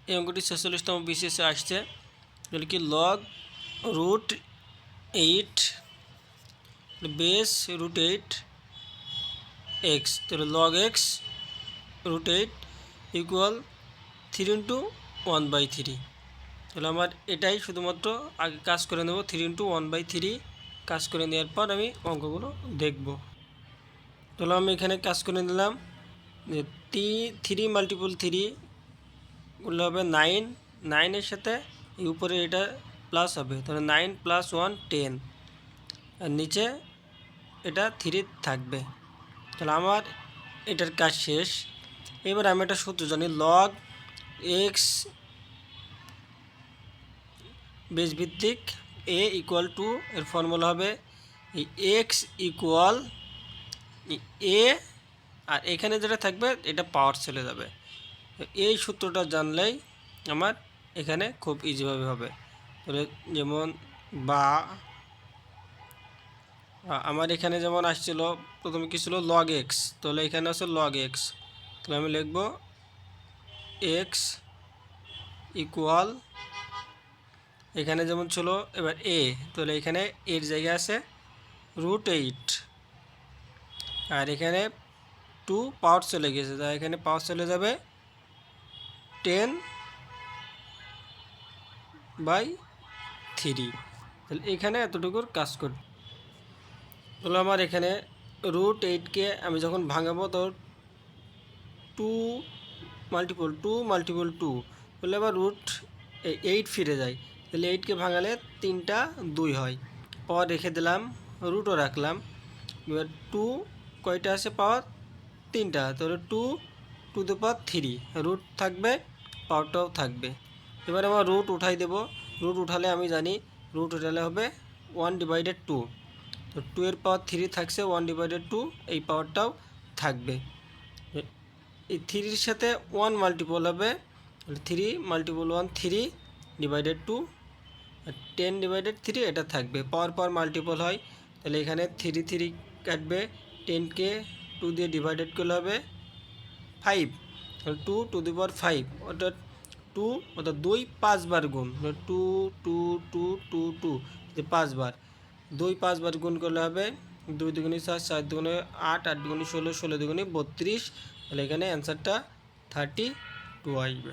এই অঙ্কটি 46তম বিসিএসে আসছে। তাহলে কি log root 8 base root 8 X, তাহলে log X root 8 equal 3 into 1/3। তাহলে আমার এটাই শুধুমাত্র আগে কাজ করে নেব। 3 ইন্টু 1/3 কাজ করে নেওয়ার পর আমি অঙ্কগুলো দেখব। তাহলে আমি এখানে কাজ করে নিলাম যে 3 মাল্টিপল 3 গুলো হবে 9, 9-এর সাথে এই উপরে এটা প্লাস হবে, তাহলে 9 + 1 10, আর নিচে এটা 3 থাকবে। তাহলে আমার এটার কাজ শেষ। এবার আমি একটা সূত্র জানি, লগ এক্স বেস ভিত্তিক এ ইকুয়াল টু, এর ফর্মুলা হবে এই এক্স ইকুয়াল এ, আর এখানে যেটা থাকবে এটা পাওয়ার চলে যাবে। এই সূত্রটা জানলেই আমার এখানে খুব ইজিভাবে হবে। তাহলে যেমন বা আমার এখানে যেমন আসছিল প্রথমে কী ছিল লগ এক্স, তাহলে এখানে আছে লগ এক্স, তাহলে আমি লিখব এক্স ইকুয়াল, এখানে যেমন ছিল এবার এ, তাহলে এখানে এর জায়গায় আছে রুট 8, আর এখানে 2 পাওয়ার চলে গেছে, তাই এখানে পাওয়ার চলে যাবে 10/3। তাহলে এখানে এতটুকুর কাজ করবে। তাহলে আমার এখানে রুট 8কে আমি যখন ভাঙাবো তো 2 মাল্টিপল 2, তাহলে আবার রুট 8 ফিরে যায়। তাহলে 8কে ভাঙালে 3টা 2 হয়, পাওয়ার রেখে দিলাম, রুটও রাখলাম। এবার 2 কয়টা আছে পাওয়ার? 3টা, তাহলে 2 টু দ্য পাওয়ার 3, রুট থাকবে, পাওয়ারটাও থাকবে। এবার আমার রুট উঠাই দেব। রুট উঠালে আমি জানি রুট উঠালে হবে 1/2, তো 2 এর পাওয়ার 3 থাকছে, 1/2 এই পাওয়ারটাও থাকবে। এই 3-র সাথে 1 মাল্টিপল হবে, 3 × 1 3/2, আর 10/3 এটা থাকবে, পাওয়ার মাল্টিপল হয়। তাহলে এখানে 3 কাটবে, 10কে 2 দিয়ে ডিভাইডেড করলে হবে 5, তাহলে 2 টু দি পাওয়ার 5, অর্থাৎ 2 অর্থাৎ 2 5 বার গুণ, 2 2 2 2 2 5 বার, 2 5 বার গুণ করলে হবে 2 দুগুণে 4, 4 দুগুণে 8, 8 দুগুণে 16, 16 দুগুণে 32, তাহলে এখানে অ্যান্সারটা 32 আসবে।